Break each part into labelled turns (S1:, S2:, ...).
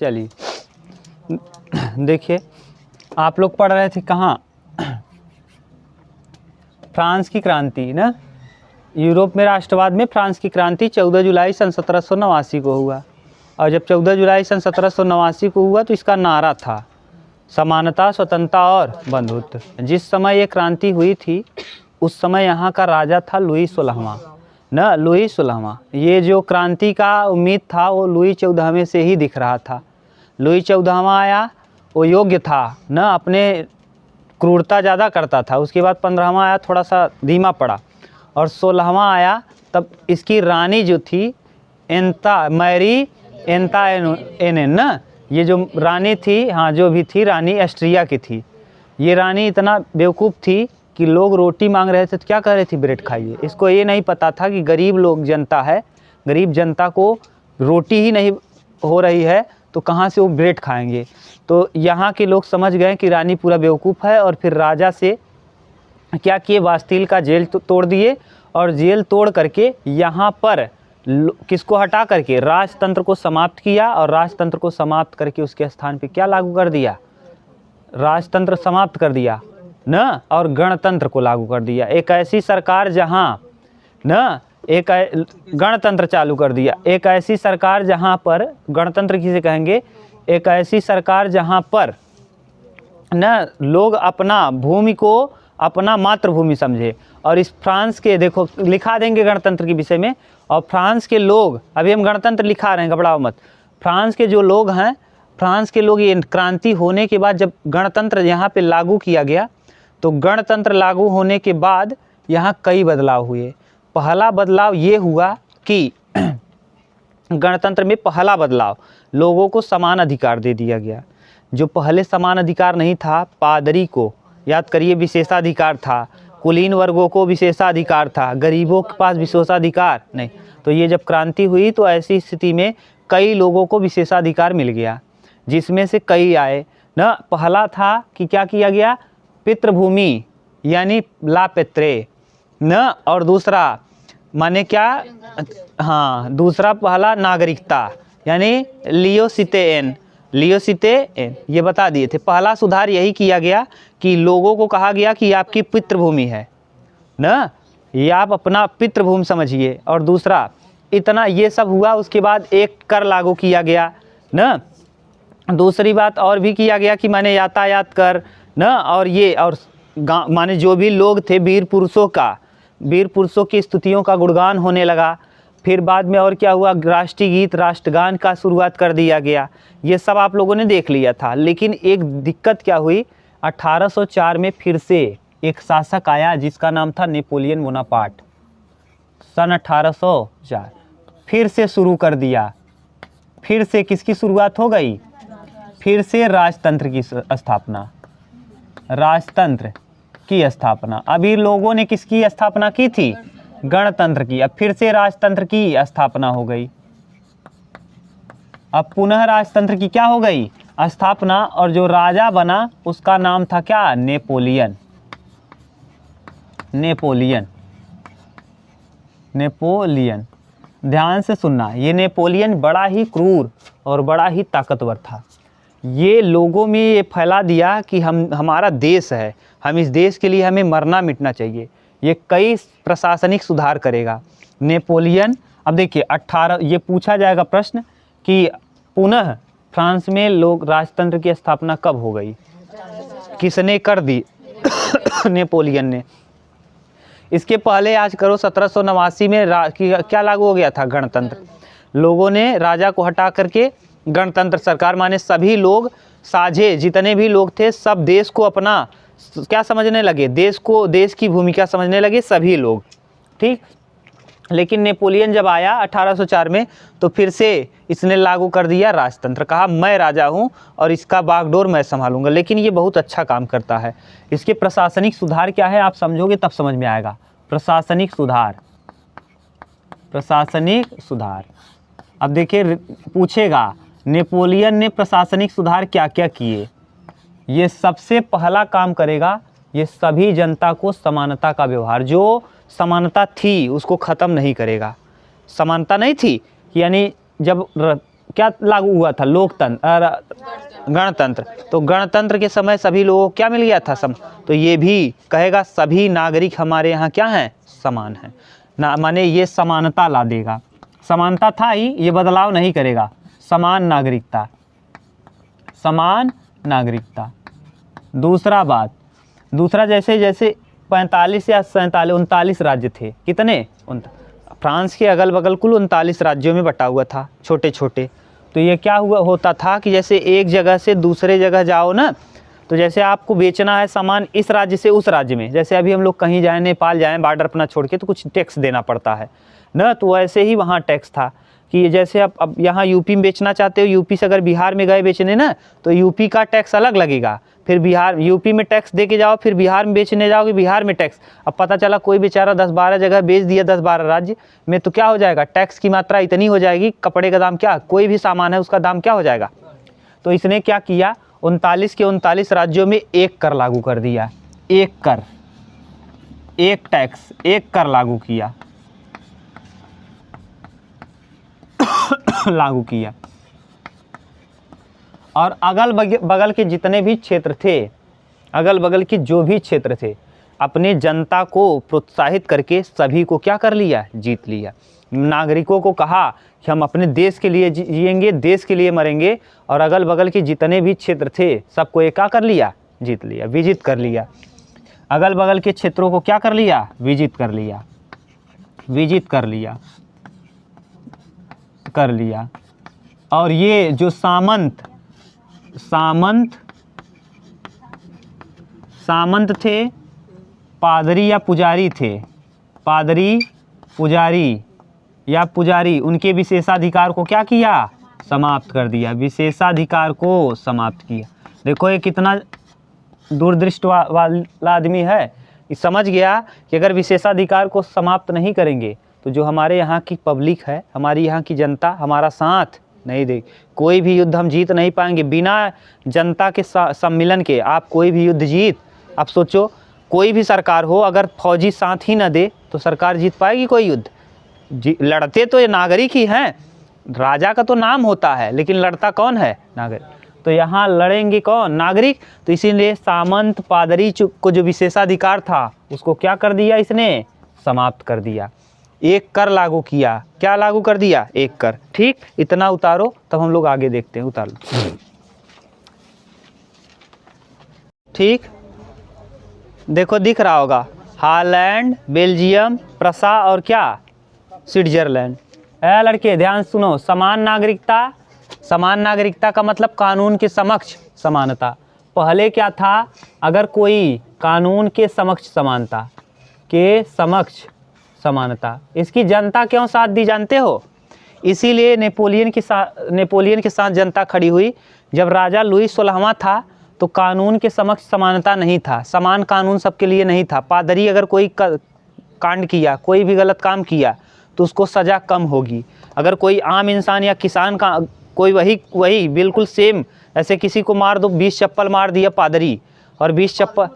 S1: चलिए देखिए, आप लोग पढ़ रहे थे कहाँ, फ्रांस की क्रांति ना, यूरोप में राष्ट्रवाद में फ्रांस की क्रांति 14 जुलाई सन 1789 को हुआ। और जब 14 जुलाई सन 1789 को हुआ तो इसका नारा था समानता, स्वतंत्रता और बंधुत्व। जिस समय ये क्रांति हुई थी उस समय यहाँ का राजा था लुई 16वां ना, लुई 16वां। ये जो क्रांति का उम्मीद था वो लुई 14वें से ही दिख रहा था। लुई 14वां आया, वो योग्य था ना, अपने क्रूरता ज़्यादा करता था। उसके बाद 15वां आया, थोड़ा सा धीमा पड़ा, और 16वां आया तब इसकी रानी जो थी मैरी एंताएनेन ना, ये जो रानी थी, हाँ जो भी थी रानी ऑस्ट्रिया की थी। ये रानी इतना बेवकूफ़ थी कि लोग रोटी मांग रहे थे तो क्या कह रही थी, ब्रेड खाइए। इसको ये नहीं पता था कि गरीब लोग जनता है, गरीब जनता को रोटी ही नहीं हो रही है तो कहाँ से वो ब्रेड खाएंगे। तो यहाँ के लोग समझ गए कि रानी पूरा बेवकूफ़ है, और फिर राजा से क्या किए, बास्टील का जेल तोड़ दिए, और जेल तोड़ करके यहाँ पर किसको हटा करके राजतंत्र को समाप्त किया, और राजतंत्र को समाप्त करके उसके स्थान पे क्या लागू कर दिया, राजतंत्र समाप्त कर दिया ना, और गणतंत्र को लागू कर दिया। एक ऐसी सरकार जहाँ ना, एक गणतंत्र चालू कर दिया। एक ऐसी सरकार जहाँ पर, गणतंत्र किसे कहेंगे, एक ऐसी सरकार जहाँ पर ना लोग अपना भूमि को अपना मातृभूमि समझे। और इस फ्रांस के, देखो लिखा देंगे गणतंत्र के विषय में, और फ्रांस के लोग, अभी हम गणतंत्र लिखा रहे हैं, घबराओ मत। फ्रांस के जो लोग हैं, फ्रांस के लोग, ये क्रांति होने के बाद जब गणतंत्र यहाँ पे लागू किया गया, तो गणतंत्र लागू होने के बाद यहाँ कई बदलाव हुए। पहला बदलाव ये हुआ कि गणतंत्र में पहला बदलाव, लोगों को समान अधिकार दे दिया गया। जो पहले समान अधिकार नहीं था, पादरी को याद करिए विशेषाधिकार था, कुलीन वर्गों को विशेषाधिकार था, गरीबों के पास विशेषाधिकार नहीं। तो ये जब क्रांति हुई तो ऐसी स्थिति में कई लोगों को विशेषाधिकार मिल गया, जिसमें से कई आए ना। पहला था कि क्या किया गया, पितृभूमि यानी ला पेत्रे न, और दूसरा माने क्या, हाँ दूसरा पहला नागरिकता यानी लियोसिटेन, ये बता दिए थे। पहला सुधार यही किया गया कि लोगों को कहा गया कि आपकी पितृभूमि है ना, ये आप अपना पितृभूमि समझिए। और दूसरा इतना ये सब हुआ, उसके बाद एक कर लागू किया गया ना। दूसरी बात और भी किया गया कि माने यातायात कर ना, और ये और गाँव माने जो भी लोग थे वीर पुरुषों की स्तुतियों का गुणगान होने लगा। फिर बाद में और क्या हुआ, राष्ट्रीय गीत राष्ट्रगान का शुरुआत कर दिया गया। ये सब आप लोगों ने देख लिया था। लेकिन एक दिक्कत क्या हुई, 1804 में फिर से एक शासक आया जिसका नाम था नेपोलियन बोनापार्ट। सन 1804 फिर से शुरू कर दिया। फिर से किसकी शुरुआत हो गई, फिर से राजतंत्र की स्थापना, राजतंत्र की स्थापना। अभी लोगों ने किसकी स्थापना की थी, गणतंत्र की। अब फिर से राजतंत्र की स्थापना हो गई। अब पुनः राजतंत्र की क्या हो गई, स्थापना। और जो राजा बना उसका नाम था क्या, नेपोलियन। ध्यान से सुनना, ये नेपोलियन बड़ा ही क्रूर और बड़ा ही ताकतवर था। ये लोगों में ये फैला दिया कि हमारा देश है, हम इस देश के लिए हमें मरना मिटना चाहिए। ये कई प्रशासनिक सुधार करेगा नेपोलियन। अब देखिए 18, ये पूछा जाएगा प्रश्न कि पुनः फ्रांस में लोग राजतंत्र की स्थापना कब हो गई, किसने कर दी नेपोलियन ने। इसके पहले आज करो 1789 में क्या लागू हो गया था, गणतंत्र। लोगों ने राजा को हटा करके गणतंत्र सरकार, माने सभी लोग साझे, जितने भी लोग थे सब देश को अपना क्या समझने लगे, देश की भूमिका समझने लगे सभी लोग, ठीक। लेकिन नेपोलियन जब आया 1804 में तो फिर से इसने लागू कर दिया राजतंत्र। कहा मैं राजा हूं और इसका बागडोर मैं संभालूंगा। लेकिन ये बहुत अच्छा काम करता है। इसके प्रशासनिक सुधार क्या है आप समझोगे तब समझ में आएगा। प्रशासनिक सुधार। अब देखिए पूछेगा नेपोलियन ने प्रशासनिक सुधार क्या क्या किए। ये सबसे पहला काम करेगा, ये सभी जनता को समानता का व्यवहार, जो समानता थी उसको ख़त्म नहीं करेगा। समानता नहीं थी यानी जब क्या लागू हुआ था? लोकतंत्र, गणतंत्र। तो गणतंत्र के समय सभी लोगों को क्या मिल गया था? तो ये भी कहेगा सभी नागरिक हमारे यहाँ क्या हैं? समान हैं ना, माने ये समानता ला देगा। समानता था ही, ये बदलाव नहीं करेगा। समान नागरिकता, समान नागरिकता। दूसरा जैसे जैसे 45 या 47 39 राज्य थे। कितने? फ्रांस के अगल बगल कुल 39 राज्यों में बटा हुआ था, छोटे छोटे। तो ये क्या होता था कि जैसे एक जगह से दूसरे जगह जाओ ना, तो जैसे आपको बेचना है सामान इस राज्य से उस राज्य में, जैसे अभी हम लोग कहीं जाएं, नेपाल जाएं बॉर्डर अपना छोड़ के, तो कुछ टैक्स देना पड़ता है ना। तो वैसे ही वहाँ टैक्स था कि जैसे अब यहाँ यूपी में बेचना चाहते हो, यूपी से अगर बिहार में गए बेचने ना, तो यूपी का टैक्स अलग लगेगा। फिर बिहार, यूपी में टैक्स दे के जाओ, फिर बिहार में बेचने जाओगे, बिहार में टैक्स। अब पता चला कोई बेचारा 10-12 जगह बेच दिया, 10-12 राज्य में, तो क्या हो जाएगा? टैक्स की मात्रा इतनी हो जाएगी, कपड़े का दाम क्या, कोई भी सामान है उसका दाम क्या हो जाएगा? तो इसने क्या किया? 39 के 39 राज्यों में एक कर लागू कर दिया। एक कर, एक टैक्स, एक कर लागू किया लागू किया। और अगल बगल के जितने भी क्षेत्र थे, अगल बगल के जो भी क्षेत्र थे, अपने जनता को प्रोत्साहित करके सभी को क्या कर लिया? जीत लिया। नागरिकों को कहा कि हम अपने देश के लिए जिएंगे, देश के लिए मरेंगे, और अगल बगल के जितने भी क्षेत्र थे सबको एक क्या कर लिया? जीत लिया, विजित कर लिया। अगल बगल के क्षेत्रों को क्या कर लिया? विजित कर लिया, विजित कर लिया, कर लिया। और ये जो सामंत थे, पादरी या पुजारी थे, पादरी, पुजारी या पुजारी, उनके विशेषाधिकार को क्या किया? समाप्त कर दिया, विशेषाधिकार को समाप्त किया। देखो ये कितना दूरदृष्टि वाला आदमी है, ये समझ गया कि अगर विशेषाधिकार को समाप्त नहीं करेंगे तो जो हमारे यहाँ की पब्लिक है, हमारी यहाँ की जनता हमारा साथ नहीं दे, कोई भी युद्ध हम जीत नहीं पाएंगे। बिना जनता के सम्मिलन के आप कोई भी युद्ध जीत, आप सोचो कोई भी सरकार हो, अगर फौजी साथ ही न दे तो सरकार जीत पाएगी कोई युद्ध? लड़ते तो ये नागरिक ही हैं, राजा का तो नाम होता है, लेकिन लड़ता कौन है? नागरिक। तो यहाँ लड़ेंगे कौन? नागरिक। तो इसीलिए सामंत, पादरी को जो विशेषाधिकार था उसको क्या कर दिया? इसने समाप्त कर दिया। एक कर लागू किया। क्या लागू कर दिया? एक कर। ठीक, इतना उतारो, तब हम लोग आगे देखते हैं। उतार लो। ठीक, देखो दिख रहा होगा, हॉलैंड, बेल्जियम, प्रसा और क्या? स्विट्जरलैंड। लड़के ध्यान सुनो, समान नागरिकता, समान नागरिकता का मतलब कानून के समक्ष समानता। पहले क्या था? अगर कोई कानून के समक्ष समानता, के समक्ष समानता, इसकी जनता क्यों साथ दी जानते हो? इसीलिए नेपोलियन के साथ जनता खड़ी हुई। जब राजा लुई 16वां था तो कानून के समक्ष समानता नहीं था, समान कानून सबके लिए नहीं था। पादरी अगर कोई कांड किया, कोई भी गलत काम किया तो उसको सज़ा कम होगी। अगर कोई आम इंसान या किसान का कोई वही बिल्कुल सेम, ऐसे किसी को मार दो, 20 चप्पल मार दिया पादरी, और 20 चप्पल,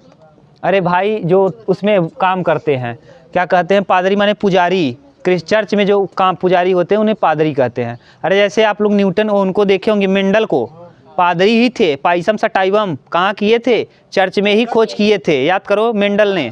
S1: अरे भाई जो उसमें काम करते हैं क्या कहते हैं? पादरी माने पुजारी। चर्च में जो काम पुजारी होते हैं उन्हें पादरी कहते हैं। अरे जैसे आप लोग न्यूटन उनको देखे होंगे, मेंडल को पादरी ही थे। पाइसम सटाइवम कहाँ किए थे? चर्च में ही खोज किए थे, याद करो, मेंडल ने,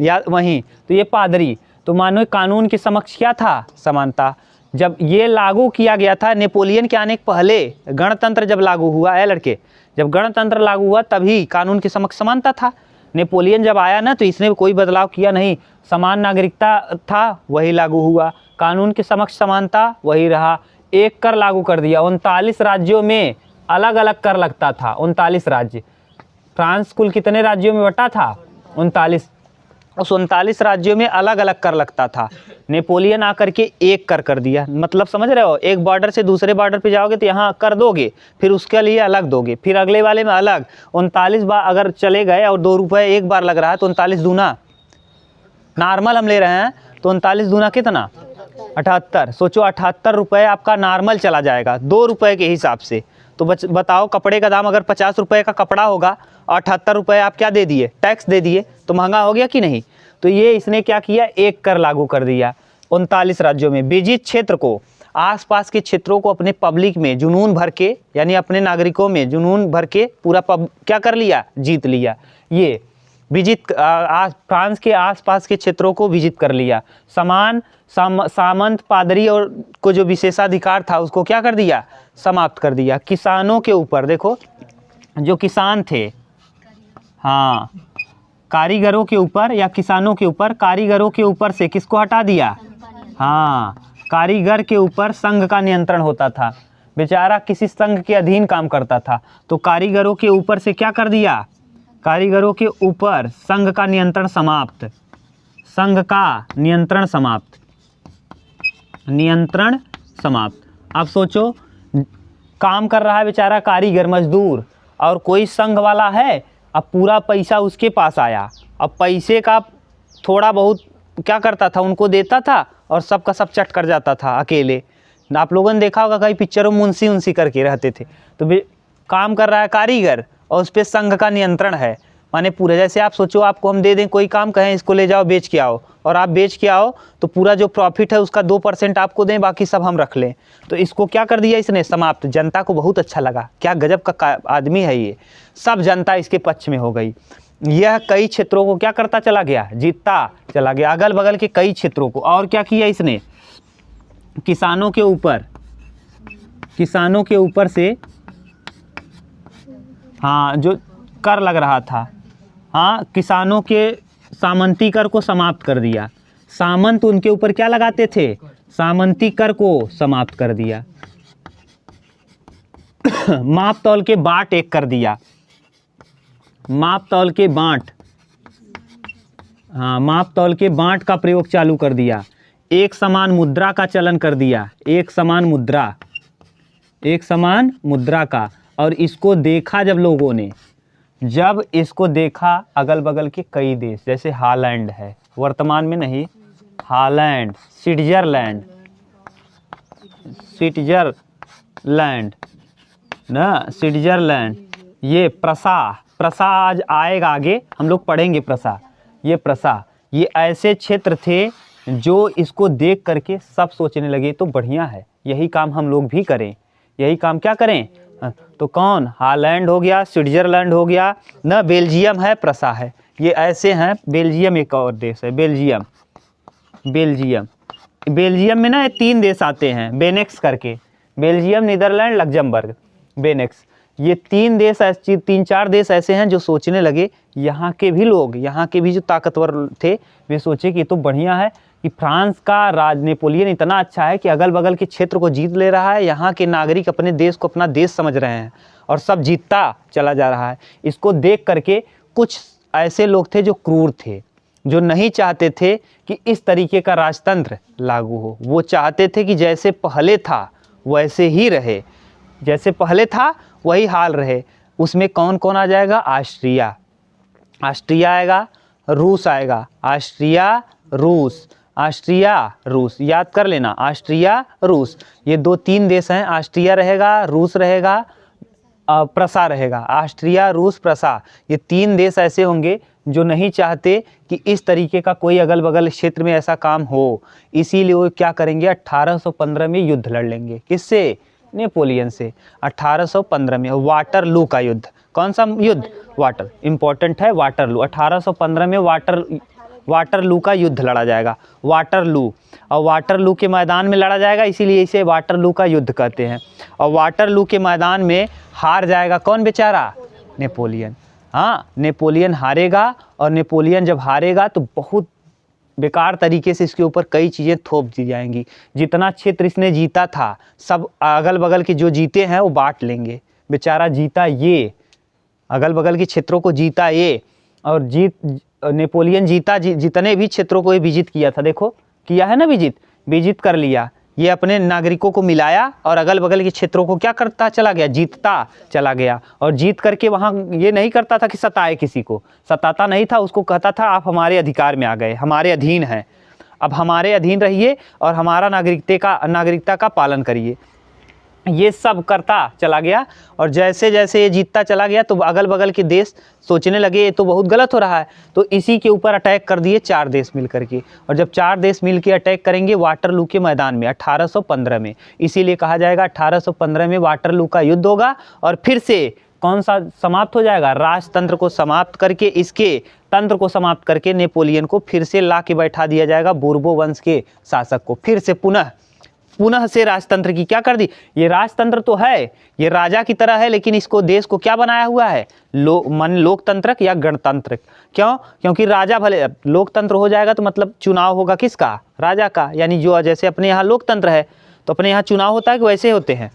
S1: याद वहीं। तो ये पादरी, तो मानो कानून के समक्ष क्या था? समानता। जब ये लागू किया गया था नेपोलियन के आने के पहले, गणतंत्र जब लागू हुआ है लड़के, जब गणतंत्र लागू हुआ तभी कानून के समक्ष समानता था। नेपोलियन जब आया ना तो इसने कोई बदलाव किया नहीं, समान नागरिकता था वही लागू हुआ, कानून के समक्ष समानता वही रहा। एक कर लागू कर दिया। 39 राज्यों में अलग अलग कर लगता था। 39 राज्य, फ्रांस कुल कितने राज्यों में बटा था? 39। उस 39 राज्यों में अलग अलग कर लगता था। नेपोलियन आकर के एक कर दिया। मतलब समझ रहे हो, एक बॉर्डर से दूसरे बॉर्डर पे जाओगे तो यहाँ कर दोगे, फिर उसके लिए अलग दोगे, फिर अगले वाले में अलग। 39 बार अगर चले गए और 2 रुपये एक बार लग रहा है तो 39 दूना, नॉर्मल हम ले रहे हैं तो 39 दूना कितना? 78। सोचो 78 रुपये आपका नॉर्मल चला जाएगा 2 रुपये के हिसाब से। तो बताओ, कपड़े का दाम अगर 50 रुपये का कपड़ा होगा, 78 रुपये आप क्या दे दिए? टैक्स दे दिए, तो महंगा हो गया कि नहीं? तो ये इसने क्या किया? एक कर लागू कर दिया 39 राज्यों में। विजित क्षेत्र को आसपास के क्षेत्रों को अपने पब्लिक में जुनून भर के, यानी अपने नागरिकों में जुनून भर के पूरा क्या कर लिया, जीत लिया। ये फ्रांस के आसपास के क्षेत्रों को विजित कर लिया। सामंत पादरी और को जो विशेषाधिकार था उसको क्या कर दिया, समाप्त कर दिया। किसानों के ऊपर देखो, जो किसान थे, हाँ, कारीगरों के ऊपर या किसानों के ऊपर, कारीगरों के ऊपर से किसको हटा दिया, हाँ, कारीगर के ऊपर संघ का नियंत्रण होता था। बेचारा किसी संघ के अधीन काम करता था, तो कारीगरों के ऊपर से क्या कर दिया, कारीगरों के ऊपर संघ का नियंत्रण समाप्त, संघ का नियंत्रण समाप्त, नियंत्रण समाप्त। अब सोचो, काम कर रहा है बेचारा कारीगर मजदूर, और कोई संघ वाला है, अब पूरा पैसा उसके पास आया। अब पैसे का थोड़ा बहुत क्या करता था, उनको देता था और सबका सब चट कर जाता था अकेले। आप लोगों ने देखा होगा कई पिक्चरों में मुंशी उनसी करके रहते थे। तो काम कर रहा है कारीगर और उस पर संघ का नियंत्रण है, माने पूरा। जैसे आप सोचो, आपको हम दे दें कोई काम, कहें इसको ले जाओ बेच के आओ, और आप बेच के आओ तो पूरा जो प्रॉफिट है उसका 2% आपको दें, बाकी सब हम रख लें। तो इसको क्या कर दिया इसने, समाप्त। जनता को बहुत अच्छा लगा, क्या गजब का आदमी है ये, सब जनता इसके पक्ष में हो गई। यह कई क्षेत्रों को क्या करता चला गया, जीतता चला गया, अगल बगल के कई क्षेत्रों को। और क्या किया इसने, किसानों के ऊपर से, हाँ, जो कर लग रहा था, हाँ, किसानों के सामंती कर को समाप्त कर दिया। सामंत उनके ऊपर क्या लगाते थे, सामंती कर को समाप्त कर दिया। माप तौल के बाँट एक कर दिया, माप तौल के बाँट, हाँ, माप तौल के बाँट का प्रयोग चालू कर दिया। एक समान मुद्रा का चलन कर दिया, एक समान मुद्रा का। और इसको देखा जब लोगों ने, जब इसको देखा अगल बगल के कई देश, जैसे हॉलैंड है, वर्तमान में नहीं, हॉलैंड, स्विट्जरलैंड ना, स्विट्जरलैंड, ये प्रसा आज आएगा, आगे हम लोग पढ़ेंगे प्रसा। ये ऐसे क्षेत्र थे जो इसको देख करके सब सोचने लगे तो बढ़िया है, यही काम हम लोग भी करें, यही काम क्या करें। तो कौन, हॉलैंड हो गया, स्विट्जरलैंड हो गया ना, बेल्जियम है, प्रसा है, ये ऐसे हैं। बेल्जियम एक और देश है, बेल्जियम में ना 3 देश आते हैं बेनेक्स करके, बेल्जियम, नीदरलैंड, लग्जमबर्ग, बेनेक्स। ये 3 देश, 3-4 देश ऐसे हैं जो सोचने लगे, यहाँ के भी लोग, यहाँ के भी जो ताकतवर थे, वे सोचे कि ये तो बढ़िया है कि फ्रांस का नेपोलियन इतना अच्छा है कि अगल बगल के क्षेत्र को जीत ले रहा है, यहाँ के नागरिक अपने देश को अपना देश समझ रहे हैं और सब जीतता चला जा रहा है। इसको देख करके कुछ ऐसे लोग थे जो क्रूर थे, जो नहीं चाहते थे कि इस तरीके का राजतंत्र लागू हो। वो चाहते थे कि जैसे पहले था वैसे ही रहे, जैसे पहले था वही हाल रहे। उसमें कौन कौन आ जाएगा, ऑस्ट्रिया आएगा, रूस आएगा, ऑस्ट्रिया रूस, याद कर लेना, ऑस्ट्रिया रूस, ये 2-3 देश हैं। ऑस्ट्रिया रहेगा, रूस रहेगा, प्रसा रहेगा, ऑस्ट्रिया, रूस, प्रसा, ये 3 देश ऐसे होंगे जो नहीं चाहते कि इस तरीके का कोई अगल बगल क्षेत्र में ऐसा काम हो। इसीलिए वो क्या करेंगे, 1815 में युद्ध लड़ लेंगे, किससे, नेपोलियन से। 1815 में वाटरलू का युद्ध, कौन सा युद्ध, वाटर, इंपॉर्टेंट है वाटरलू। 1815 में वाटरलू का युद्ध लड़ा जाएगा, वाटरलू, और वाटरलू के मैदान में लड़ा जाएगा, इसीलिए इसे वाटरलू का युद्ध कहते हैं। और वाटरलू के मैदान में हार जाएगा कौन बेचारा, नेपोलियन। हाँ, नेपोलियन हारेगा, और नेपोलियन जब हारेगा तो बहुत बेकार तरीके से इसके ऊपर कई चीज़ें थोप दी जाएंगी। जितना क्षेत्र इसने जीता था सब अगल बगल के जो जीते हैं वो बांट लेंगे। बेचारा जीता ये, अगल बगल के क्षेत्रों को जीता ये, और नेपोलियन जीता जितने भी क्षेत्रों को ये विजित किया था, देखो किया है ना, विजित कर लिया, ये अपने नागरिकों को मिलाया और अगल बगल के क्षेत्रों को क्या करता चला गया, जीतता चला गया। और जीत करके वहाँ ये नहीं करता था कि सताए, किसी को सताता नहीं था, उसको कहता था आप हमारे अधिकार में आ गए, हमारे अधीन हैं, अब हमारे अधीन रहिए और हमारा नागरिकता का पालन करिए। ये सब करता चला गया, और जैसे जैसे ये जीतता चला गया तो अगल बगल के देश सोचने लगे ये तो बहुत गलत हो रहा है, तो इसी के ऊपर अटैक कर दिए 4 देश मिल करके। और जब 4 देश मिल के अटैक करेंगे वाटरलू के मैदान में 1815 में, इसीलिए कहा जाएगा 1815 में वाटरलू का युद्ध होगा। और फिर से कौन सा समाप्त हो जाएगा, राजतंत्र को समाप्त करके, इसके तंत्र को समाप्त करके नेपोलियन को फिर से ला के बैठा दिया जाएगा, बोर्बो वंश के शासक को फिर से पुनः से राजतंत्र की क्या कर दी। ये राजतंत्र तो है, ये राजा की तरह है, लेकिन इसको देश को क्या बनाया हुआ है, लोकतंत्रक या गणतंत्र। क्यों? क्योंकि राजा भले लोकतंत्र हो जाएगा तो मतलब चुनाव होगा किसका, राजा का, यानी जो जैसे अपने यहाँ लोकतंत्र है तो अपने यहाँ चुनाव होता है कि वैसे होते हैं,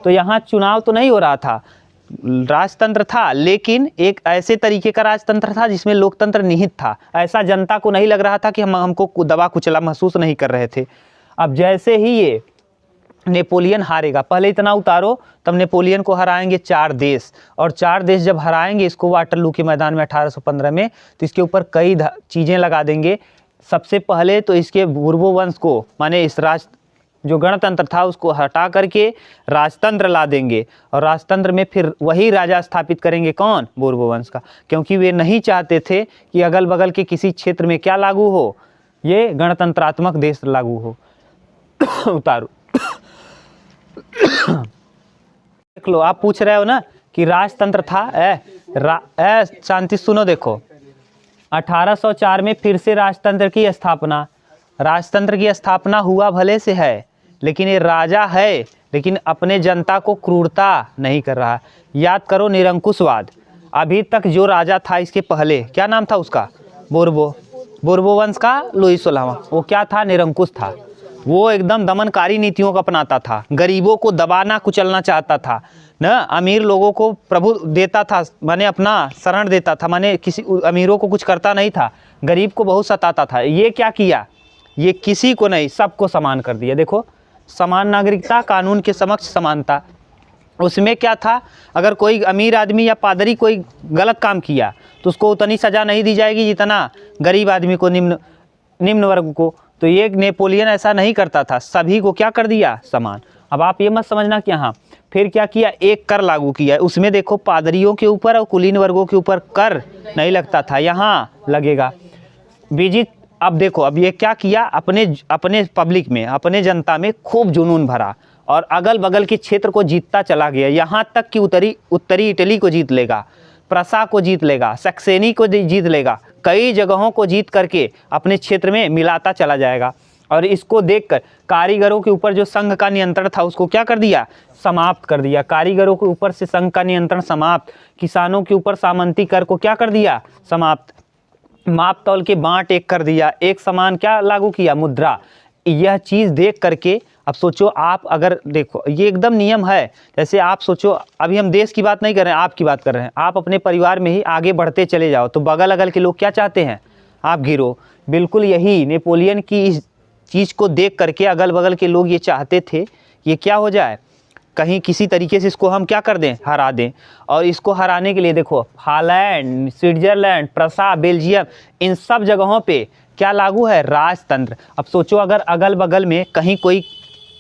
S1: तो यहाँ चुनाव तो नहीं हो रहा था, राजतंत्र था, लेकिन एक ऐसे तरीके का राजतंत्र था जिसमें लोकतंत्र निहित था। ऐसा जनता को नहीं लग रहा था कि हमको दबा कुचला महसूस नहीं कर रहे थे। अब जैसे ही ये नेपोलियन हारेगा, पहले इतना उतारो, तब नेपोलियन को हराएंगे 4 देश, और 4 देश जब हराएंगे इसको वाटरलू के मैदान में 1815 में, तो इसके ऊपर कई चीज़ें लगा देंगे। सबसे पहले तो इसके बोर्बो वंश को, माने इस जो गणतंत्र था उसको हटा करके राजतंत्र ला देंगे, और राजतंत्र में फिर वही राजा स्थापित करेंगे, कौन, बोर्बो वंश का, क्योंकि वे नहीं चाहते थे कि अगल बगल के किसी क्षेत्र में क्या लागू हो, ये गणतंत्रात्मक देश लागू हो। उतारो देख लो, आप पूछ रहे हो ना कि राजतंत्र था, शांति सुनो, देखो 1804 में फिर से राजतंत्र की स्थापना, राजतंत्र की स्थापना हुआ भले से है, लेकिन ये राजा है लेकिन अपने जनता को क्रूरता नहीं कर रहा। याद करो निरंकुशवाद, अभी तक जो राजा था इसके पहले क्या नाम था उसका, बोर्बो वंश का लुई 16वां, वो क्या था, निरंकुश था। वो एकदम दमनकारी नीतियों को अपनाता था, गरीबों को दबाना कुचलना चाहता था न, अमीर लोगों को प्रभु देता था, माने अपना शरण देता था, माने किसी अमीरों को कुछ करता नहीं था, गरीब को बहुत सताता था। ये क्या किया, ये किसी को नहीं सबको समान कर दिया। देखो समान नागरिकता, कानून के समक्ष समानता, उसमें क्या था, अगर कोई अमीर आदमी या पादरी कोई गलत काम किया तो उसको उतनी सज़ा नहीं दी जाएगी जितना गरीब आदमी को, निम्न वर्ग को। तो ये नेपोलियन ऐसा नहीं करता था, सभी को क्या कर दिया, समान। अब आप ये मत समझना कि हाँ फिर क्या किया, एक कर लागू किया, उसमें देखो पादरियों के ऊपर और कुलीन वर्गों के ऊपर कर नहीं लगता था, यहाँ लगेगा। बीजित अब देखो, अब ये क्या किया, अपने पब्लिक में, अपने जनता में खूब जुनून भरा, और अगल बगल के क्षेत्र को जीतता चला गया, यहाँ तक कि उत्तरी इटली को जीत लेगा, प्रसा को जीत लेगा, सक्सेनी को जीत लेगा, कई जगहों को जीत करके अपने क्षेत्र में मिलाता चला जाएगा। और इसको देखकर कारीगरों के ऊपर जो संघ का नियंत्रण था उसको क्या कर दिया, समाप्त कर दिया। कारीगरों के ऊपर से संघ का नियंत्रण समाप्त, किसानों के ऊपर सामंती कर को क्या कर दिया, समाप्त, माप तौल के बांट एक कर दिया, एक समान क्या लागू किया, मुद्रा। यह चीज़ देख करके अब सोचो, आप अगर देखो ये एकदम नियम है, जैसे आप सोचो, अभी हम देश की बात नहीं कर रहे हैं, आपकी बात कर रहे हैं, आप अपने परिवार में ही आगे बढ़ते चले जाओ तो बगल अगल के लोग क्या चाहते हैं, आप गिरो। बिल्कुल यही नेपोलियन की इस चीज़ को देख करके अगल बगल के लोग ये चाहते थे ये क्या हो जाए, कहीं किसी तरीके से इसको हम क्या कर दें, हरा दें। और इसको हराने के लिए देखो हॉलैंड, स्विट्जरलैंड, प्रसा, बेल्जियम, इन सब जगहों पे क्या लागू है, राजतंत्र। अब सोचो अगर अगल बगल में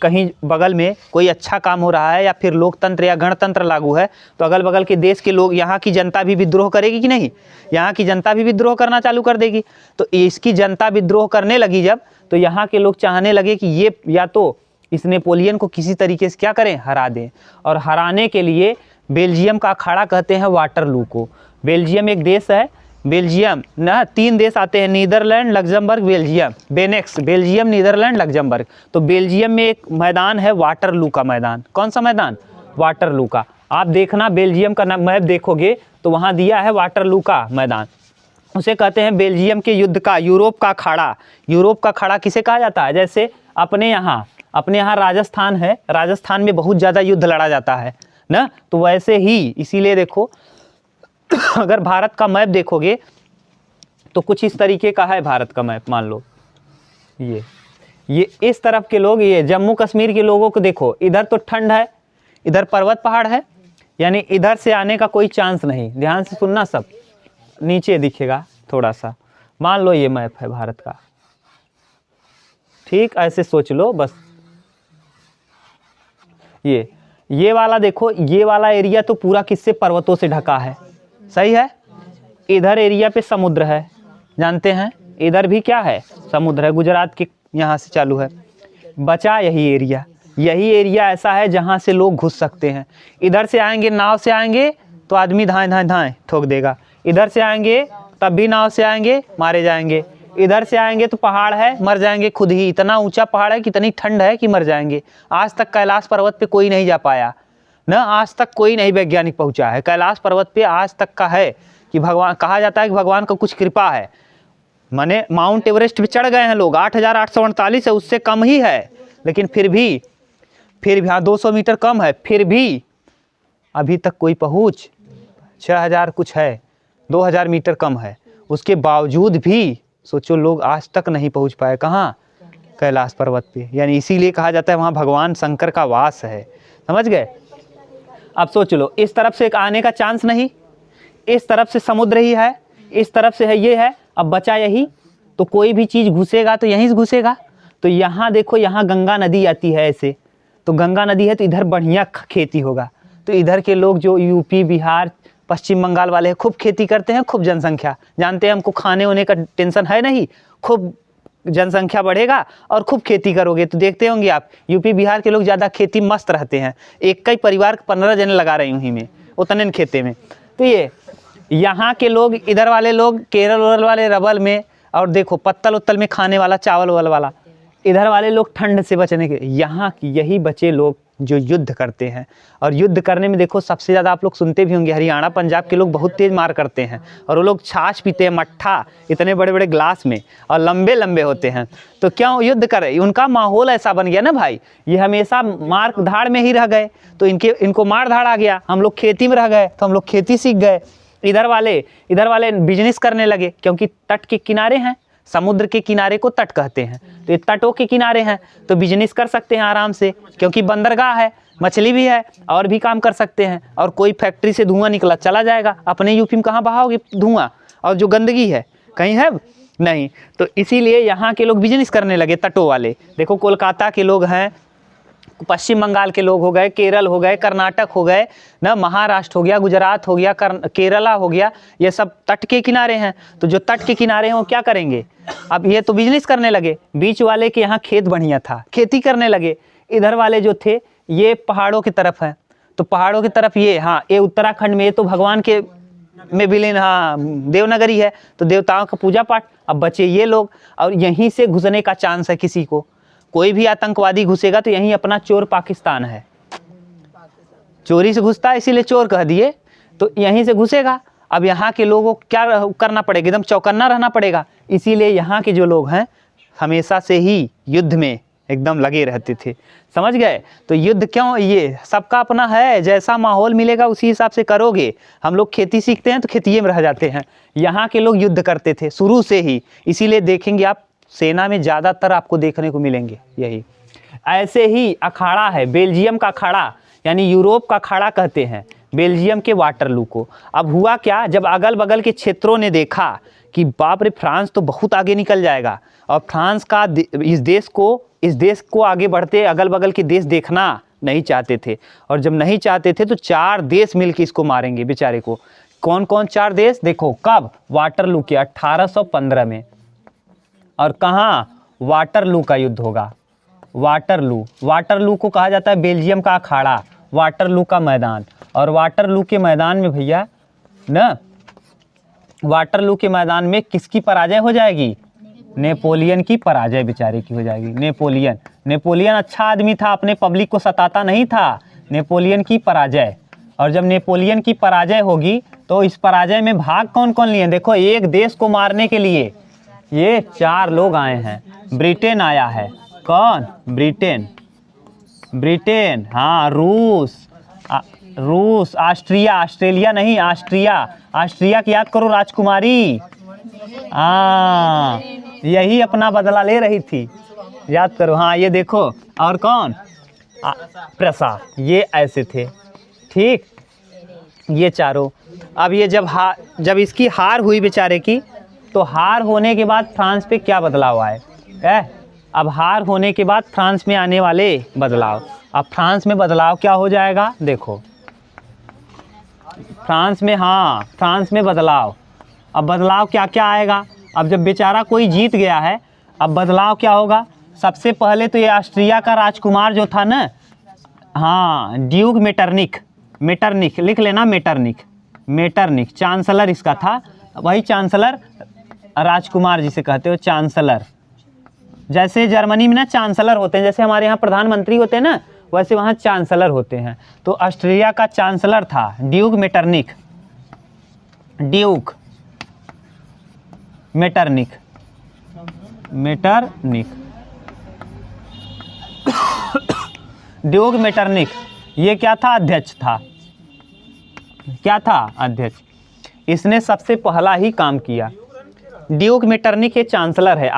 S1: कहीं बगल में कोई अच्छा काम हो रहा है या फिर लोकतंत्र या गणतंत्र लागू है तो अगल बगल के देश के लोग, यहाँ की जनता भी विद्रोह करेगी कि नहीं, यहाँ की जनता भी विद्रोह करना चालू कर देगी। तो इसकी जनता विद्रोह करने लगी जब, तो यहाँ के लोग चाहने लगे कि ये या तो इस नेपोलियन को किसी तरीके से क्या करें, हरा दें। और हराने के लिए बेल्जियम का अखाड़ा कहते हैं वाटरलू को। बेल्जियम एक देश है, बेल्जियम ना 3 देश आते हैं, Netherlands, Luxembourg, Belgium, Benelux, Belgium, Netherlands, Luxembourg. तो बेल्जियम में एक मैदान है वाटरलू का मैदान। कौन सा मैदान, वाटरलू का। आप देखना बेल्जियम का मैप देखोगे तो वहाँ दिया है वाटरलू का मैदान, उसे कहते हैं बेल्जियम के युद्ध का, यूरोप का अखाड़ा। यूरोप का अखाड़ा किसे कहा जाता है, जैसे अपने यहाँ राजस्थान है, राजस्थान में बहुत ज़्यादा युद्ध लड़ा जाता है ना, तो वैसे ही इसीलिए देखो अगर भारत का मैप देखोगे तो कुछ इस तरीके का है भारत का मैप। मान लो ये इस तरफ के लोग, ये जम्मू कश्मीर के लोगों को देखो, इधर तो ठंड है, इधर पर्वत पहाड़ है, यानी इधर से आने का कोई चांस नहीं। ध्यान से सुनना, सब नीचे दिखेगा थोड़ा सा। मान लो ये मैप है भारत का, ठीक ऐसे सोच लो बस। ये ये वाला देखो, ये वाला एरिया तो पूरा किससे, पर्वतों से ढका है, सही है। इधर एरिया पे समुद्र है, जानते हैं, इधर भी क्या है, समुद्र है, गुजरात के यहाँ से चालू है। बचा यही एरिया, यही एरिया ऐसा है जहाँ से लोग घुस सकते हैं। इधर से आएंगे, नाव से आएंगे तो आदमी धाएं धाएं धाएं ठोक देगा, इधर से आएंगे तब भी नाव से आएंगे मारे जाएंगे, इधर से आएंगे तो पहाड़ है मर जाएंगे खुद ही, इतना ऊंचा पहाड़ है कि इतनी ठंड है कि मर जाएंगे। आज तक कैलाश पर्वत पे कोई नहीं जा पाया न, आज तक कोई नहीं वैज्ञानिक पहुंचा है कैलाश पर्वत पे। आज तक का है कि भगवान, कहा जाता है कि भगवान का कुछ कृपा है, माने माउंट एवरेस्ट पे चढ़ गए हैं लोग, 8,848 है, उससे कम ही है, लेकिन फिर भी हाँ 200 मीटर कम है, फिर भी अभी तक कोई पहुँच, 6,000 कुछ है, 2,000 मीटर कम है, उसके बावजूद भी सोचो लोग आज तक नहीं पहुंच पाए, कहाँ, कैलाश पर्वत पे। यानी इसीलिए कहा जाता है वहाँ भगवान शंकर का वास है, समझ गए। अब सोच लो, इस तरफ से आने का चांस नहीं, इस तरफ से समुद्र ही है, इस तरफ से है, ये है, अब बचा यही, तो कोई भी चीज़ घुसेगा तो यहीं से घुसेगा। तो यहाँ देखो, यहाँ गंगा नदी आती है ऐसे, तो गंगा नदी है तो इधर बढ़िया खेती होगा, तो इधर के लोग जो यूपी बिहार पश्चिम बंगाल वाले हैं खूब खेती करते हैं, खूब जनसंख्या, जानते हैं हमको खाने होने का टेंशन है नहीं, खूब जनसंख्या बढ़ेगा और खूब खेती करोगे तो देखते होंगे आप, यूपी बिहार के लोग ज़्यादा खेती मस्त रहते हैं, एक कई परिवार 15 जने लगा रहे हूँ में उतने खेते में। तो ये यहाँ के लोग, इधर वाले लोग केरल वेरल वाले रबल में, और देखो पत्तल उत्तल में खाने वाला, चावल वाल वाला, इधर वाले लोग ठंड से बचने के, यहाँ यही बचे लोग जो युद्ध करते हैं। और युद्ध करने में देखो सबसे ज़्यादा आप लोग सुनते भी होंगे, हरियाणा पंजाब के लोग बहुत तेज़ मार करते हैं, और वो लोग छाछ पीते हैं, मट्ठा इतने बड़े बड़े ग्लास में, और लंबे लंबे होते हैं। तो क्यों युद्ध कर रहे, उनका माहौल ऐसा बन गया ना भाई, ये हमेशा मार धाड़ में ही रह गए, तो इनको मार धाड़ आ गया, हम लोग खेती में रह गए तो हम लोग खेती सीख गए। इधर वाले बिजनेस करने लगे, क्योंकि तट के किनारे हैं, समुद्र के किनारे को तट कहते हैं, तो ये तटों के किनारे हैं तो बिजनेस कर सकते हैं आराम से, क्योंकि बंदरगाह है, मछली भी है, और भी काम कर सकते हैं। और कोई फैक्ट्री से धुआं निकला चला जाएगा, अपने यूपी में कहाँ बहाओगे धुआं, और जो गंदगी है कहीं है नहीं, तो इसीलिए यहाँ के लोग बिजनेस करने लगे तटों वाले। देखो कोलकाता के लोग हैं, पश्चिम बंगाल के लोग हो गए, केरल हो गए, कर्नाटक हो गए ना, महाराष्ट्र हो गया, गुजरात हो गया, केरला हो गया, ये सब तट के किनारे हैं। तो जो तट के किनारे हैं वो क्या करेंगे, अब ये तो बिजनेस करने लगे, बीच वाले के यहाँ खेत बढ़िया था, खेती करने लगे। इधर वाले जो थे ये पहाड़ों की तरफ हैं, तो पहाड़ों की तरफ ये, हाँ ये उत्तराखंड में, ये तो भगवान के में विलीन, हाँ देवनगरी है, तो देवताओं का पूजा पाठ। अब बचे ये लोग, और यहीं से घुसने का चांस है किसी को, कोई भी आतंकवादी घुसेगा तो यहीं अपना चोर पाकिस्तान है, चोरी से घुसता है इसीलिए चोर कह दिए, तो यहीं से घुसेगा। अब यहाँ के लोगों को क्या करना पड़ेगा, एकदम चौकन्ना रहना पड़ेगा। इसीलिए यहाँ के जो लोग हैं हमेशा से ही युद्ध में एकदम लगे रहते थे, समझ गए। तो युद्ध क्यों, ये सबका अपना है, जैसा माहौल मिलेगा उसी हिसाब से करोगे। हम लोग खेती सीखते हैं तो खेतीये में रह जाते हैं, यहाँ के लोग युद्ध करते थे शुरू से ही, इसीलिए देखेंगे आप सेना में ज़्यादातर आपको देखने को मिलेंगे यही। ऐसे ही अखाड़ा है, बेल्जियम का अखाड़ा, यानी यूरोप का अखाड़ा कहते हैं बेल्जियम के वाटरलू को। अब हुआ क्या, जब अगल बगल के क्षेत्रों ने देखा कि बाप रे फ्रांस तो बहुत आगे निकल जाएगा, और फ्रांस का इस देश को आगे बढ़ते अगल बगल के देश देखना नहीं चाहते थे, और जब नहीं चाहते थे तो 4 देश मिलकर इसको मारेंगे बेचारे को। कौन कौन 4 देश, देखो कब, वाटरलू के 1815 में, और कहाँ, वाटरलू का युद्ध होगा। वाटरलू को कहा जाता है बेल्जियम का अखाड़ा, वाटरलू का मैदान। और वाटरलू के मैदान में भैया ना, वाटरलू के मैदान में किसकी पराजय हो जाएगी, नेपोलियन की पराजय बेचारे की हो जाएगी। नेपोलियन अच्छा आदमी था, अपने पब्लिक को सताता नहीं था, नेपोलियन की पराजय। और जब नेपोलियन की पराजय होगी तो इस पराजय में भाग कौन कौन लिए, देखो एक देश को मारने के लिए ये 4 लोग आए हैं। ब्रिटेन आया है, कौन, ब्रिटेन, हाँ रूस, ऑस्ट्रिया नहीं, ऑस्ट्रिया की याद करो, राजकुमारी, हाँ यही अपना बदला ले रही थी, याद करो, हाँ ये देखो। और कौन, प्रसा, ये ऐसे थे, ठीक, ये चारों। अब ये जब इसकी हार हुई बेचारे की, तो हार होने के बाद फ्रांस पे क्या बदलाव आए, अब हार होने के बाद फ्रांस में आने वाले बदलाव। अब फ्रांस में बदलाव क्या हो जाएगा, देखो फ्रांस में, हाँ फ्रांस में बदलाव। अब बदलाव क्या क्या आएगा, अब जब बेचारा कोई जीत गया है, अब बदलाव क्या होगा। सबसे पहले तो ये ऑस्ट्रिया का राजकुमार जो था ना, हाँ ड्यूक मेटरनिक, मेटरनिक लिख लेना, मेटरनिक, मेटरनिक चांसलर इसका था, वही चांसलर राजकुमार जिसे कहते हो चांसलर। जैसे जर्मनी में ना चांसलर होते हैं, जैसे हमारे यहाँ प्रधानमंत्री होते हैं ना, वैसे वहाँ चांसलर होते हैं। तो ऑस्ट्रिया का चांसलर था Duke Metternich, Duke Metternich, Metternich Duke Metternich. ये क्या था, अध्यक्ष था, क्या था, अध्यक्ष। इसने सबसे पहला ही काम किया। ड्यूक मेटरनिक ये चांसलर है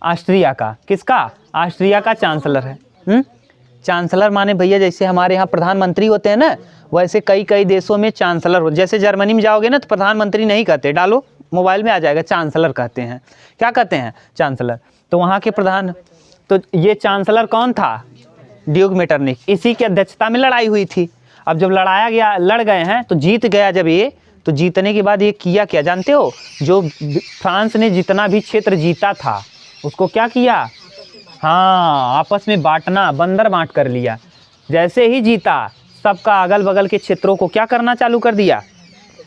S1: ऑस्ट्रिया का, किसका, ऑस्ट्रिया का चांसलर है। चांसलर माने भैया जैसे हमारे यहाँ प्रधानमंत्री होते हैं ना, वैसे कई कई देशों में चांसलर हो। जैसे जर्मनी में जाओगे ना तो प्रधानमंत्री नहीं कहते, डालो मोबाइल में आ जाएगा, चांसलर कहते हैं। क्या कहते हैं, चांसलर। तो वहाँ के प्रधान, तो ये चांसलर कौन था, ड्यूक मेटरनिक। इसी की अध्यक्षता में लड़ाई हुई थी। अब जब लड़ाया गया, लड़ गए हैं तो जीत गया जब ये, तो जीतने के बाद ये किया क्या जानते हो, जो फ्रांस ने जितना भी क्षेत्र जीता था उसको क्या किया, हाँ आपस में बांटना, बंदर बांट कर लिया। जैसे ही जीता सबका अगल बगल के क्षेत्रों को क्या करना चालू कर दिया,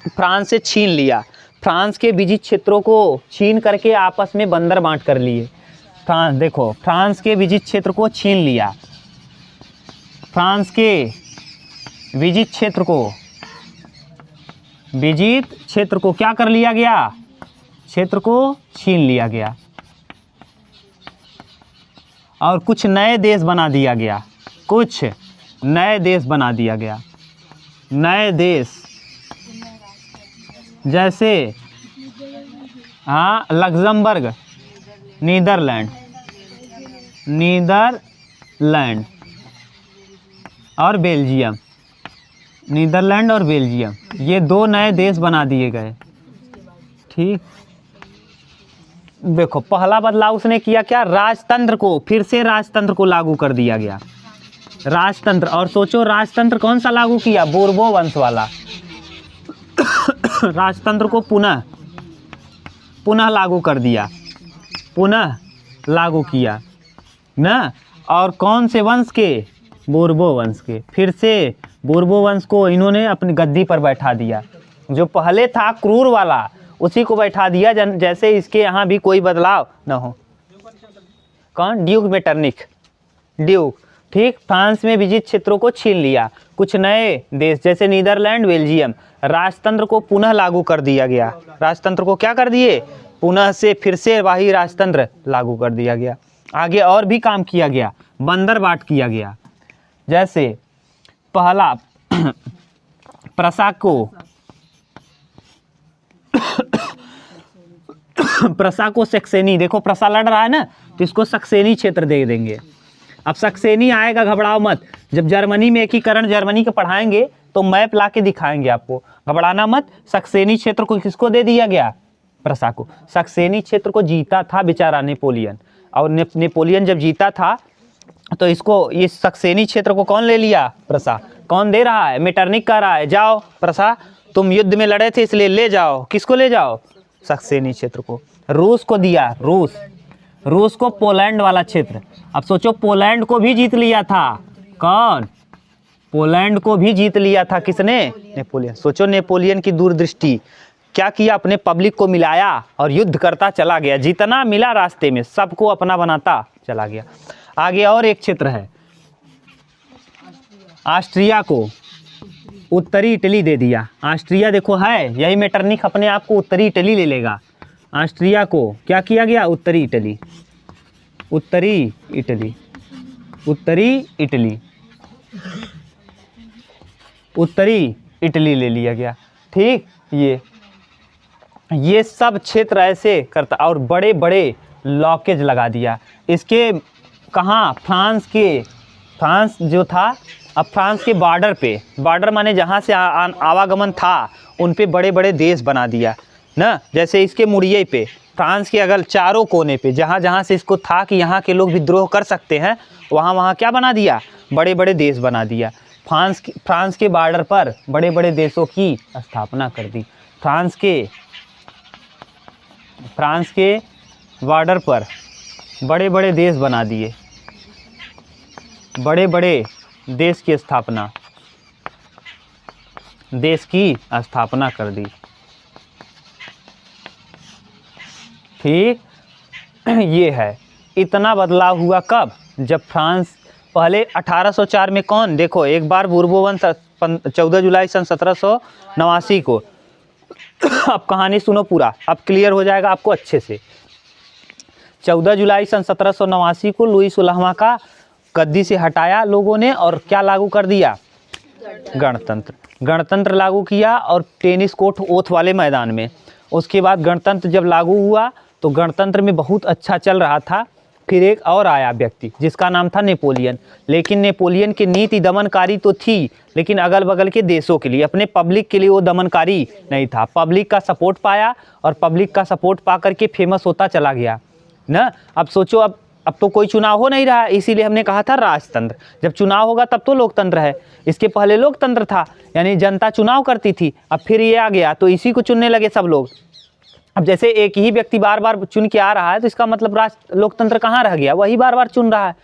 S1: फ्रांस से छीन लिया। फ्रांस के विजित क्षेत्रों को छीन करके आपस में बंदर बांट कर लिए। फ्रांस, देखो फ्रांस के विजित क्षेत्र को छीन लिया, फ्रांस के विजित क्षेत्र को, विजित क्षेत्र को क्या कर लिया गया, क्षेत्र को छीन लिया गया और कुछ नए देश बना दिया गया, कुछ नए देश बना दिया गया। नए देश जैसे हाँ लग्जमबर्ग, नीदरलैंड, नीदरलैंड और बेल्जियम, नीदरलैंड और बेल्जियम, ये दो नए देश बना दिए गए। ठीक, देखो पहला बदलाव उसने किया क्या, राजतंत्र को, फिर से राजतंत्र को लागू कर दिया गया, राजतंत्र। और सोचो राजतंत्र कौन सा लागू किया, बोर्बो वंश वाला राजतंत्र को पुनः लागू कर दिया, पुनः लागू किया ना। और कौन से वंश के, बोर्बो वंश के। फिर से बोर्बो वंश को इन्होंने अपनी गद्दी पर बैठा दिया। जो पहले था क्रूर वाला उसी को बैठा दिया, जैसे इसके यहाँ भी कोई बदलाव न हो। कौन, ड्यूक मेटरनिक, ड्यूक। ठीक, फ्रांस में विजित क्षेत्रों को छीन लिया, कुछ नए देश जैसे नीदरलैंड, बेल्जियम। राजतंत्र को पुनः लागू कर दिया गया, राजतंत्र को क्या कर दिए, पुनः से फिर से वही राजतंत्र लागू कर दिया गया। आगे और भी काम किया गया, बंदर बांट किया गया। जैसे पहला प्रसा को सक्सेनी, देखो प्रसा लड़ रहा है ना, तो इसको सक्सेनी क्षेत्र दे देंगे। अब सक्सेनी आएगा, घबराओ मत। जब जर्मनी में एकीकरण जर्मनी के पढ़ाएंगे तो मैप ला के दिखाएंगे आपको, घबराना मत। सक्सेनी क्षेत्र को किसको दे दिया गया, प्रसा को। सक्सेनी क्षेत्र को जीता था बेचारा नेपोलियन, और नेपोलियन जब जीता था तो इसको, ये सक्सेनी क्षेत्र को कौन ले लिया, प्रसा। कौन दे रहा है, मेटरनिक कह रहा है जाओ प्रसा, तुम युद्ध में लड़े थे इसलिए ले जाओ। किसको ले जाओ, सक्सेनी क्षेत्र को। रूस को दिया, रूस को पोलैंड वाला क्षेत्र। अब सोचो पोलैंड को भी जीत लिया था कौन, पोलैंड को भी जीत लिया था किसने, नेपोलियन। सोचो नेपोलियन की दूरदृष्टि, क्या किया, अपने पब्लिक को मिलाया और युद्ध करता चला गया। जितना मिला रास्ते में सबको अपना बनाता चला गया। आगे और एक क्षेत्र है, ऑस्ट्रिया को उत्तरी इटली दे दिया। ऑस्ट्रिया देखो है, यही मेटरनिक अपने आप को उत्तरी इटली ले लेगा। ऑस्ट्रिया को क्या किया गया, उत्तरी इटली, उत्तरी इटली, उत्तरी इटली, उत्तरी इटली ले लिया गया। ठीक, ये सब क्षेत्र ऐसे करता, और बड़े बड़े लॉकेज लगा दिया इसके। कहाँ, फ्रांस जो था, अब फ्रांस के बॉर्डर पे, बॉर्डर माने जहाँ से आवागमन था, उन पे बड़े बड़े देश बना दिया ना। जैसे इसके मुड़िए पे फ्रांस के अगल चारों कोने पे जहाँ जहाँ से इसको था कि यहाँ के लोग विद्रोह कर सकते हैं, वहाँ वहाँ क्या बना दिया, बड़े बड़े देश बना दिया। फ्रांस के बॉर्डर पर बड़े बड़े देशों की स्थापना कर दी। फ्रांस के बॉर्डर पर बड़े बड़े देश बना दिए, बड़े बड़े देश की स्थापना कर दी। ठीक, ये है। इतना बदलाव हुआ कब, जब फ्रांस पहले 1804 में कौन, देखो एक बार बोर्बोन 14 जुलाई सन 1789 को अब कहानी सुनो पूरा, अब क्लियर हो जाएगा आपको अच्छे से। 14 जुलाई सन 1789 को लुई 16वां का गद्दी से हटाया लोगों ने और क्या लागू कर दिया, गणतंत्र लागू किया, और टेनिस कोर्ट ओथ वाले मैदान में। उसके बाद गणतंत्र जब लागू हुआ तो गणतंत्र में बहुत अच्छा चल रहा था। फिर एक और आया व्यक्ति जिसका नाम था नेपोलियन। लेकिन नेपोलियन की नीति दमनकारी तो थी, लेकिन अगल बगल के देशों के लिए, अपने पब्लिक के लिए वो दमनकारी नहीं था। पब्लिक का सपोर्ट पाया और पब्लिक का सपोर्ट पा करके फेमस होता चला गया ना। अब सोचो, अब तो कोई चुनाव हो नहीं रहा, इसीलिए हमने कहा था राजतंत्र। जब चुनाव होगा तब तो लोकतंत्र है। इसके पहले लोकतंत्र था, यानी जनता चुनाव करती थी। अब फिर ये आ गया तो इसी को चुनने लगे सब लोग। अब जैसे एक ही व्यक्ति बार बार चुन के आ रहा है तो इसका मतलब लोकतंत्र कहाँ रह गया, वही बार बार चुन रहा है।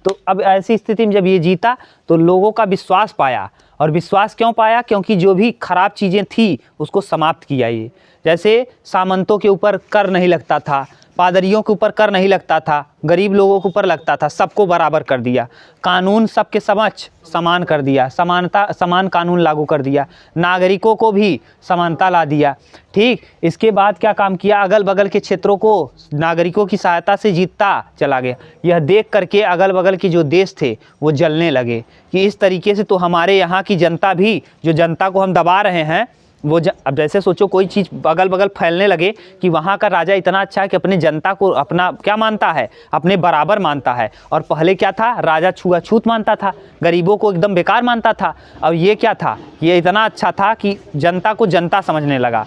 S1: तो अब ऐसी स्थिति में जब ये जीता तो लोगों का विश्वास पाया। और विश्वास क्यों पाया, क्योंकि जो भी खराब चीज़ें थी उसको समाप्त किया। ये जैसे सामंतों के ऊपर कर नहीं लगता था, पादरियों के ऊपर कर नहीं लगता था, गरीब लोगों के ऊपर लगता था, सबको बराबर कर दिया। कानून सबके समक्ष समान कर दिया, समान कानून लागू कर दिया। नागरिकों को भी समानता ला दिया। ठीक, इसके बाद क्या काम किया, अगल बगल के क्षेत्रों को नागरिकों की सहायता से जीतता चला गया। यह देख करके अगल बगल के जो देश थे वो जलने लगे कि इस तरीके से तो हमारे यहाँ की जनता भी, जो जनता को हम दबा रहे हैं वो अब जैसे सोचो कोई चीज़ अगल बगल फैलने लगे कि वहाँ का राजा इतना अच्छा है कि अपने जनता को अपना क्या मानता है, अपने बराबर मानता है। और पहले क्या था, राजा छुआछूत मानता था, गरीबों को एकदम बेकार मानता था। अब ये क्या था, ये इतना अच्छा था कि जनता को जनता समझने लगा,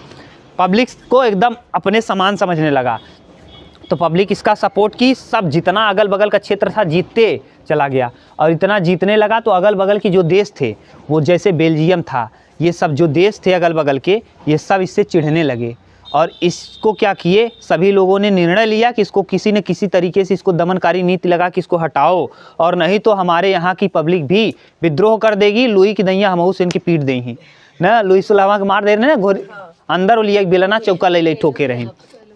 S1: पब्लिक को एकदम अपने समान समझने लगा। तो पब्लिक इसका सपोर्ट की, सब जितना अगल बगल का क्षेत्र था जीतते चला गया। और इतना जीतने लगा तो अगल बगल के जो देश थे, वो जैसे बेल्जियम था, ये सब जो देश थे अगल बगल के, ये सब इससे चिढ़ने लगे। और इसको क्या किए, सभी लोगों ने निर्णय लिया कि इसको किसी न किसी तरीके से इसको दमनकारी नीति लगा कि इसको हटाओ, और नहीं तो हमारे यहाँ की पब्लिक भी विद्रोह कर देगी। लुई की दैया हमहू से इनकी पीट देंगी ना, लुई 16वां के मार दे रहे ना, घोर अंदर लिया बेलना चौका ले ठोके रहे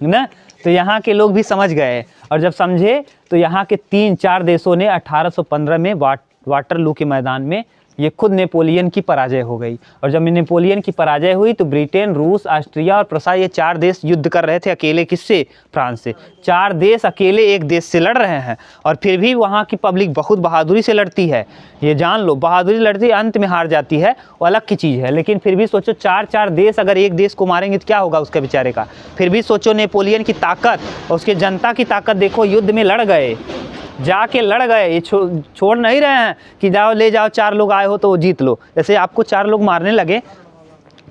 S1: ना। तो यहाँ के लोग भी समझ गए, और जब समझे तो यहाँ के 3-4 देशों ने 1815 में वाटरलू के मैदान में ये खुद नेपोलियन की पराजय हो गई। और जब नेपोलियन की पराजय हुई तो ब्रिटेन, रूस, ऑस्ट्रिया और प्रसा, ये 4 देश युद्ध कर रहे थे अकेले। किससे, फ्रांस से। 4 देश अकेले एक देश से लड़ रहे हैं, और फिर भी वहाँ की पब्लिक बहुत बहादुरी से लड़ती है। ये जान लो, बहादुरी लड़ती है, अंत में हार जाती है, वो अलग की चीज़ है। लेकिन फिर भी सोचो 4-4 देश अगर एक देश को मारेंगे तो क्या होगा उसके बेचारे का। फिर भी सोचो नेपोलियन की ताकत और उसके जनता की ताकत देखो, युद्ध में लड़ गए, जाके लड़ गए। ये छोड़ नहीं रहे हैं कि जाओ ले जाओ, 4 लोग आए हो तो वो जीत लो। जैसे आपको 4 लोग मारने लगे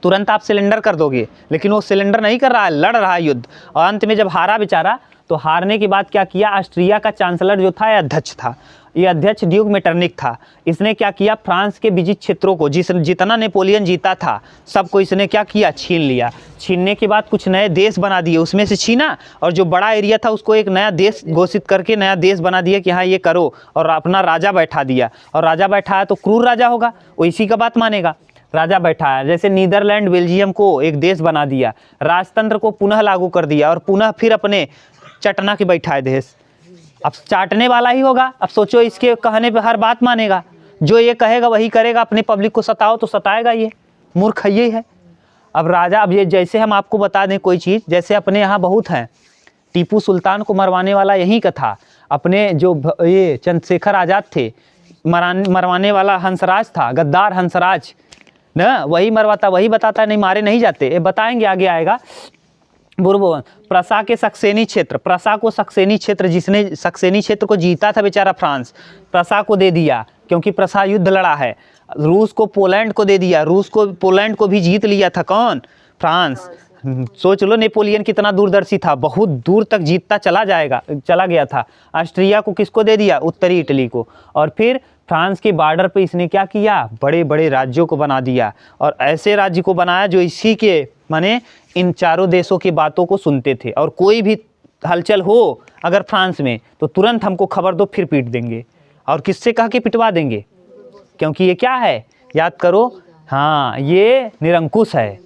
S1: तुरंत आप सिलेंडर कर दोगे, लेकिन वो सिलेंडर नहीं कर रहा है, लड़ रहा है युद्ध। और अंत में जब हारा बेचारा, तो हारने के बाद क्या किया, ऑस्ट्रिया का चांसलर जो था, ये अध्यक्ष था, ये अध्यक्ष ड्यूक मेटरनिक था। इसने क्या किया, फ्रांस के विजित क्षेत्रों को जितना नेपोलियन जीता था सबको इसने क्या किया, छीन लिया। छीनने के बाद कुछ नए देश बना दिए, उसमें से छीना, और जो बड़ा एरिया था उसको एक नया देश घोषित करके नया देश बना दिया कि हाँ ये करो, और अपना राजा बैठा दिया। और राजा बैठाया तो क्रूर राजा होगा, वो इसी का बात मानेगा। राजा बैठाया, जैसे नीदरलैंड, बेल्जियम को एक देश बना दिया, राजतंत्र को पुनः लागू कर दिया, और पुनः फिर अपने चटना के बैठाए देश। अब चाटने वाला ही होगा। अब सोचो, इसके कहने पे हर बात मानेगा, जो ये कहेगा वही करेगा। अपने पब्लिक को सताओ तो सताएगा, ये मूर्ख ये है। अब राजा, अब ये जैसे हम आपको बता दें कोई चीज़, जैसे अपने यहाँ बहुत हैं, टीपू सुल्तान को मरवाने वाला यहीं का था। अपने जो ये चंद्रशेखर आज़ाद थे, मरवाने वाला हंसराज था, गद्दार हंसराज ना, वही मरवाता, वही बताता नहीं मारे नहीं जाते। ये बताएंगे, आगे आएगा। बुरबोन, प्रसा के सक्सेनी क्षेत्र, प्रसा को सक्सेनी क्षेत्र, जिसने सक्सेनी क्षेत्र को जीता था बेचारा फ्रांस, प्रसा को दे दिया क्योंकि प्रसा युद्ध लड़ा है। रूस को पोलैंड को दे दिया, रूस को पोलैंड को भी जीत लिया था कौन, फ्रांस। सोच लो नेपोलियन कितना दूरदर्शी था, बहुत दूर तक जीतता चला गया था। ऑस्ट्रिया को किसको दे दिया? उत्तरी इटली को। और फिर फ्रांस के बॉर्डर पे इसने क्या किया? बड़े बड़े राज्यों को बना दिया, और ऐसे राज्य को बनाया जो इसी के माने इन चारों देशों की बातों को सुनते थे, और कोई भी हलचल हो अगर फ्रांस में तो तुरंत हमको खबर दो, फिर पीट देंगे। और किससे कह के पिटवा देंगे? क्योंकि ये क्या है, याद करो, हाँ ये निरंकुश है,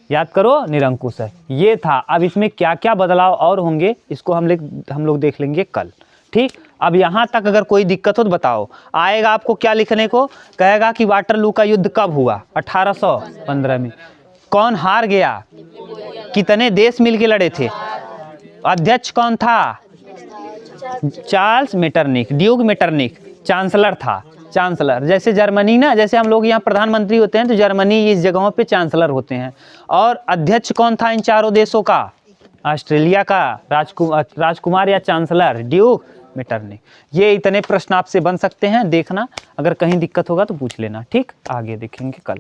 S1: याद करो निरंकुश है, ये था। अब इसमें क्या क्या बदलाव और होंगे इसको हम लोग देख लेंगे कल, ठीक। अब यहाँ तक अगर कोई दिक्कत हो तो बताओ। आएगा आपको क्या लिखने को, कहेगा कि वाटरलू का युद्ध कब हुआ? 1815 में। कौन हार गया? कितने देश मिलके लड़े थे? अध्यक्ष कौन था? Charles Metternich, Duke Metternich chancellor था। चांसलर जैसे जर्मनी ना, जैसे हम लोग यहाँ प्रधानमंत्री होते हैं तो जर्मनी इस जगहों पे चांसलर होते हैं। और अध्यक्ष कौन था इन चारों देशों का? ऑस्ट्रेलिया का राजकुमार या चांसलर ड्यूक मेटरनिख। ये इतने प्रश्न आपसे बन सकते हैं, देखना। अगर कहीं दिक्कत होगा तो पूछ लेना, ठीक। आगे देखेंगे कल।